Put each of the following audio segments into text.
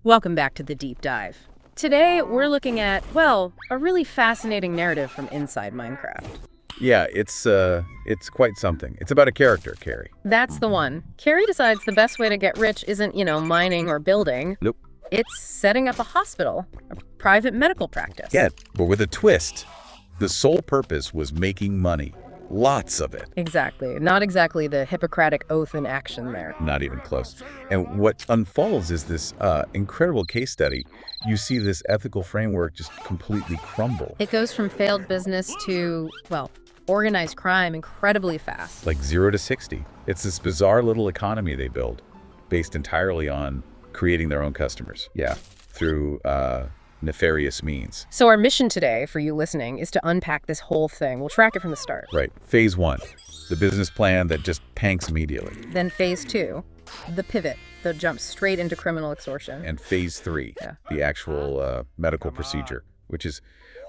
Welcome back to the Deep Dive. Today, we're looking at, well, a really fascinating narrative from inside Minecraft. Yeah, it's quite something. It's about a character, Carrie. That's the one. Carrie decides the best way to get rich isn't, mining or building. Nope. It's setting up a hospital, a private medical practice. Yeah, but with a twist. The sole purpose was making money. Lots of it. Exactly. Not exactly the Hippocratic oath in action there. Not even close. And what unfolds is this incredible case study. You see this ethical framework just completely crumble. It goes from failed business to, well, organized crime incredibly fast. Like 0 to 60. It's this bizarre little economy they build based entirely on creating their own customers. Yeah, through nefarious means. So our mission today, for you listening, is to unpack this whole thing. We'll track it from the start. Right. Phase 1, the business plan that just tanks immediately. Then phase 2, the pivot, the jump straight into criminal extortion. And phase 3, the actual medical procedure, which is,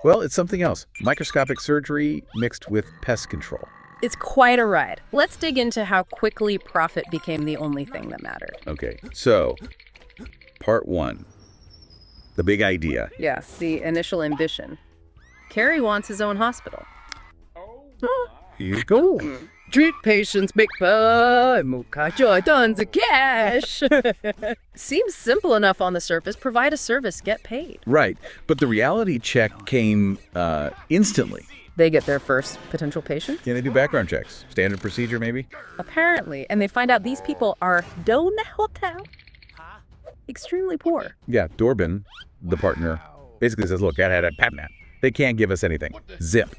well, it's something else. Microscopic surgery mixed with pest control. It's quite a ride. Let's dig into how quickly profit became the only thing that mattered. Okay, so part 1. The big idea. Yeah, the initial ambition. Carrie wants his own hospital. Here you go. Treat patients, make pie, tons of cash. Seems simple enough on the surface. Provide a service, get paid. Right, but the reality check came instantly. They get their first potential patient? Can they do background checks? Standard procedure, maybe? Apparently. And they find out these people are Don Hotel. Extremely poor. Yeah, Dorbin, the partner, basically says, look, I had a patent. They can't give us anything. Zip.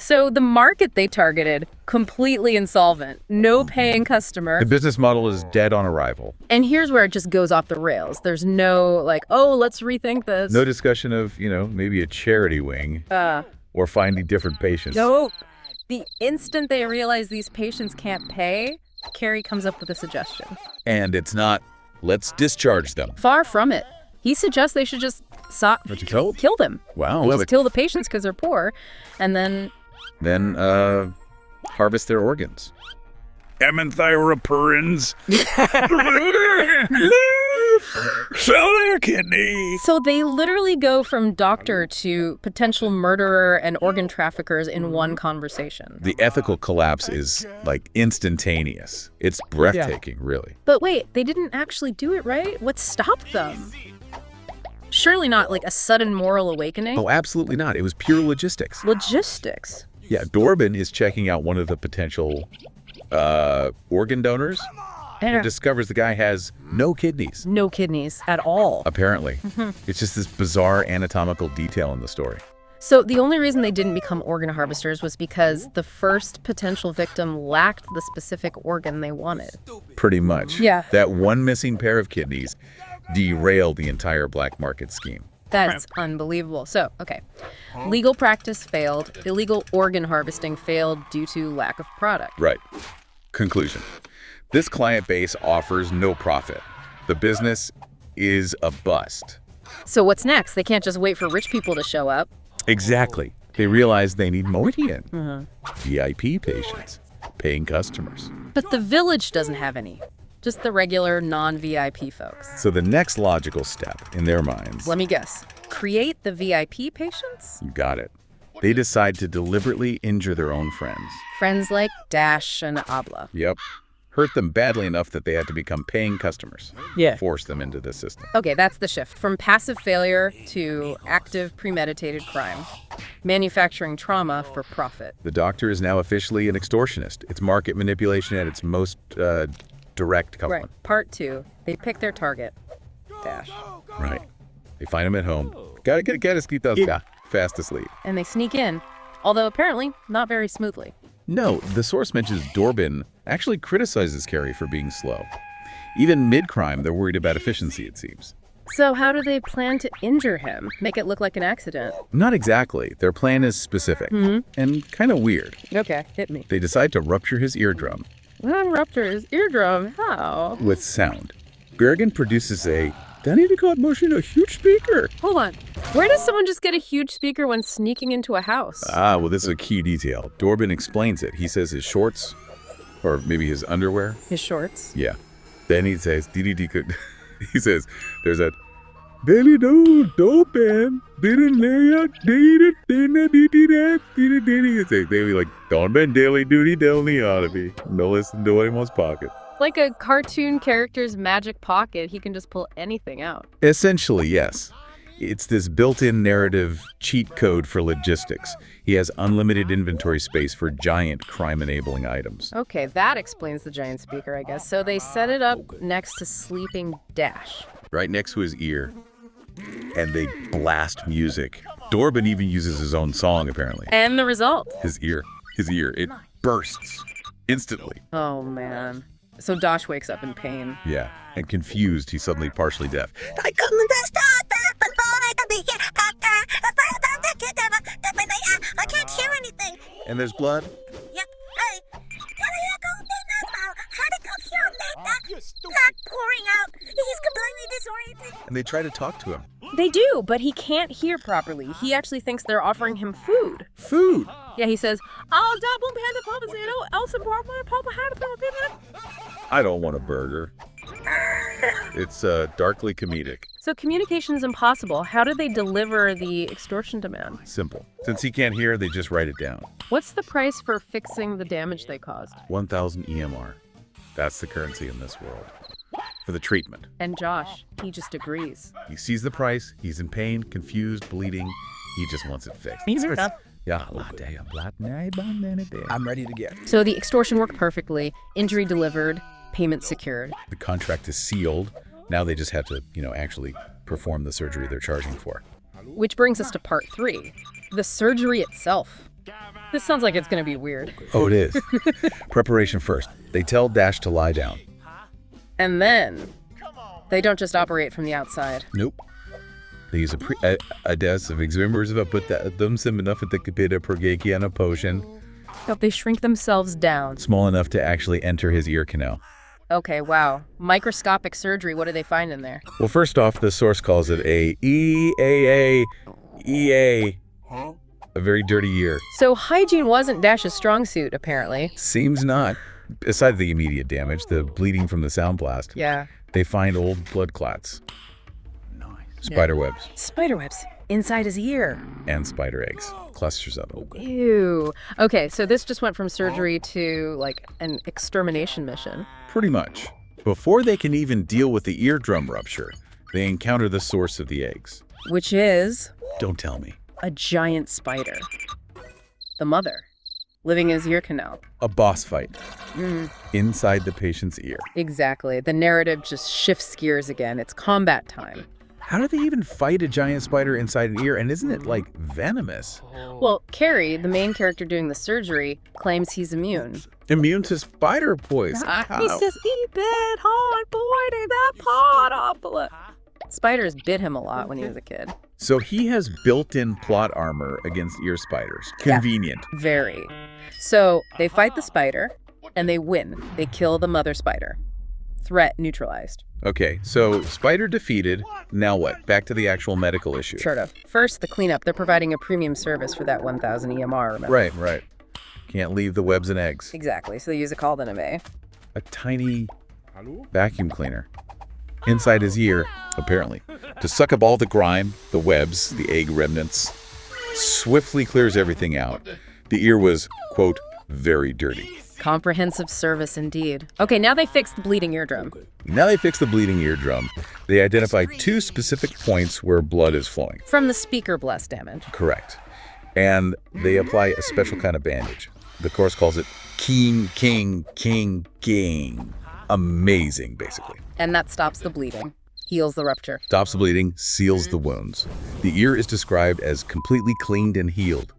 So the market they targeted, completely insolvent. No paying customer. The business model is dead on arrival. And here's where it just goes off the rails. There's no, let's rethink this. No discussion of, maybe a charity wing or finding different patients. Nope. The instant they realize these patients can't pay, Carrie comes up with a suggestion. And it's not, let's discharge them. Far from it. He suggests they should just kill them. Wow. Well, kill the patients because they're poor, and then harvest their organs. Amenthyrapurins. Sell their kidney. So they literally go from doctor to potential murderer and organ traffickers in one conversation. The ethical collapse is instantaneous. It's breathtaking, really. But wait, they didn't actually do it, right? What stopped them? Surely not a sudden moral awakening. Oh, absolutely not. It was pure logistics. Logistics? Yeah, Dorbin is checking out one of the potential organ donors and discovers the guy has no kidneys. No kidneys at all. Apparently. It's just this bizarre anatomical detail in the story. So the only reason they didn't become organ harvesters was because the first potential victim lacked the specific organ they wanted. Pretty much. Yeah. That one missing pair of kidneys derailed the entire black market scheme. That's unbelievable. So, okay. Legal practice failed. Illegal organ harvesting failed due to lack of product. Right. Conclusion. This client base offers no profit. The business is a bust. So what's next? They can't just wait for rich people to show up. Exactly. They realize they need more VIP patients, paying customers. But the village doesn't have any. Just the regular non-VIP folks. So the next logical step in their minds... Let me guess. Create the VIP patients? You got it. They decide to deliberately injure their own friends. Friends like Dash and Abla. Yep. Hurt them badly enough that they had to become paying customers. Yeah. Force them into the system. Okay, that's the shift. From passive failure to active premeditated crime. Manufacturing trauma for profit. The doctor is now officially an extortionist. It's market manipulation at its most direct coupling. Right. Part 2. They pick their target. Dash. Right. They find him at home. Gotta get his fast asleep. And they sneak in, although apparently not very smoothly. No, the source mentions Dorbin actually criticizes Carrie for being slow. Even mid-crime, they're worried about efficiency, it seems. So how do they plan to injure him? Make it look like an accident? Not exactly. Their plan is specific and kind of weird. Okay, hit me. They decide to rupture his eardrum. Rupture his eardrum? How? With sound. Bergen produces a huge speaker. Hold on. Where does someone just get a huge speaker when sneaking into a house? Ah, well, this is a key detail. Dorbin explains it. He says his shorts, or maybe his underwear. His shorts? Yeah. Then he says, he says, there's a Daily don't open. Didn't lay out, did it. They be like, don't been daily duty, daily ought to be. No listen to anyone's pocket. Like a cartoon character's magic pocket, he can just pull anything out. Essentially, yes. It's this built-in narrative cheat code for logistics. He has unlimited inventory space for giant crime-enabling items. Okay, that explains the giant speaker, I guess. So they set it up next to sleeping Dash. Right next to his ear. And they blast music. Dorbin even uses his own song, apparently. And the result? His ear, it bursts instantly. Oh, man. So Dash wakes up in pain. Yeah, and confused, he's suddenly partially deaf. I can't hear anything. And there's blood? Yep. Hey, not pouring out. He's completely disoriented. And they try to talk to him. They do, but he can't hear properly. He actually thinks they're offering him food. Food? Yeah, he says, "I'll double panda papazito, Elsa Barba, Papa had I don't want a burger. It's darkly comedic. So communication is impossible. How do they deliver the extortion demand? Simple. Since he can't hear, they just write it down. What's the price for fixing the damage they caused? 1,000 EMR. That's the currency in this world. For the treatment. And Josh, he just agrees. He sees the price, he's in pain, confused, bleeding. He just wants it fixed. Yeah, I'm ready to get. So the extortion worked perfectly, injury delivered, payment secured. The contract is sealed. Now they just have to, actually perform the surgery they're charging for. Which brings us to part 3, the surgery itself. This sounds like it's going to be weird. Oh, it is. Preparation first. They tell Dash to lie down. And then they don't just operate from the outside. Nope. They use a desk of examiners of put them sim enough at the computer per geki and a potion. But they shrink themselves down. Small enough to actually enter his ear canal. Okay, wow. Microscopic surgery, what do they find in there? Well, first off, the source calls it a EA. A very dirty ear. So hygiene wasn't Dash's strong suit, apparently. Seems not. Aside the immediate damage, the bleeding from the sound blast. Yeah. They find old blood clots. Spider webs. Spider webs inside his ear. And spider eggs. Clusters of them. Ew. Okay, so this just went from surgery to like an extermination mission. Pretty much. Before they can even deal with the eardrum rupture, they encounter the source of the eggs. Which is? Don't tell me. A giant spider. The mother. Living in his ear canal. A boss fight. Inside the patient's ear. Exactly. The narrative just shifts gears again. It's combat time. How do they even fight a giant spider inside an ear? And isn't it, like, venomous? Well, Carrie, the main character doing the surgery, claims he's immune. Immune to spider poison? He says, "Eat that hard boy, that pot up." Spiders bit him a lot when he was a kid. So he has built-in plot armor against ear spiders. Convenient. Yeah, very. So they fight the spider, and they win. They kill the mother spider. Threat neutralized. Okay, so spider defeated. Now what? Back to the actual medical issue. Sort of. First, the cleanup. They're providing a premium service for that 1,000 EMR, remember? Right. Can't leave the webs and eggs. Exactly. So they use a call to Neve. A tiny vacuum cleaner inside his ear, apparently, to suck up all the grime, the webs, the egg remnants. Swiftly clears everything out. The ear was, quote, very dirty. Comprehensive service indeed. Okay, now they fix the bleeding eardrum. Now they fix the bleeding eardrum. They identify 2 specific points where blood is flowing. From the speaker blast damage. Correct. And they apply a special kind of bandage. The course calls it King. Amazing, basically. And that stops the bleeding. Heals the rupture. Stops the bleeding, seals the wounds. The ear is described as completely cleaned and healed.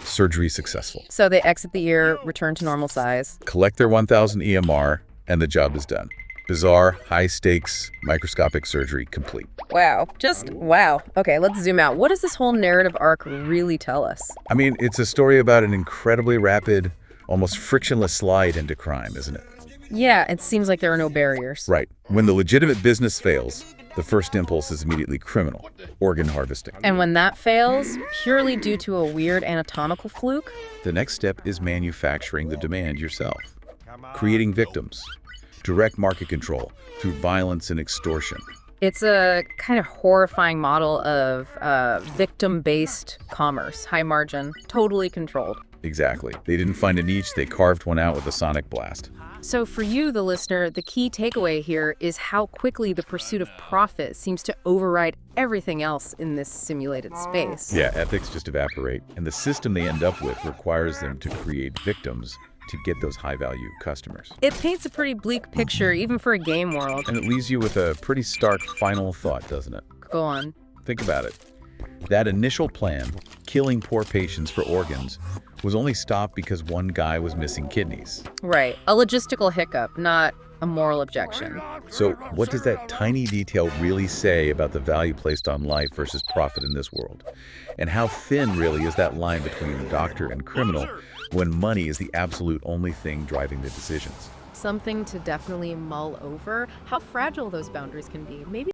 Surgery successful. So they exit the ear, return to normal size. Collect their 1,000 EMR, and the job is done. Bizarre, high-stakes, microscopic surgery complete. Wow. Just wow. Okay, let's zoom out. What does this whole narrative arc really tell us? I mean, it's a story about an incredibly rapid, almost frictionless slide into crime, isn't it? Yeah, it seems like there are no barriers. Right. When the legitimate business fails, the first impulse is immediately criminal, organ harvesting. And when that fails, purely due to a weird anatomical fluke, the next step is manufacturing the demand yourself, creating victims, direct market control through violence and extortion, It's a kind of horrifying model of victim-based commerce, high margin, totally controlled. Exactly. They didn't find a niche, they carved one out with a sonic blast. So for you, the listener, the key takeaway here is how quickly the pursuit of profit seems to override everything else in this simulated space. Yeah, ethics just evaporate, and the system they end up with requires them to create victims to get those high-value customers. It paints a pretty bleak picture, even for a game world. And it leaves you with a pretty stark final thought, doesn't it? Go on. Think about it. That initial plan, killing poor patients for organs, was only stopped because one guy was missing kidneys. Right. A logistical hiccup, not a moral objection. So what does that tiny detail really say about the value placed on life versus profit in this world? And how thin really is that line between doctor and criminal when money is the absolute only thing driving the decisions? Something to definitely mull over, how fragile those boundaries can be. Maybe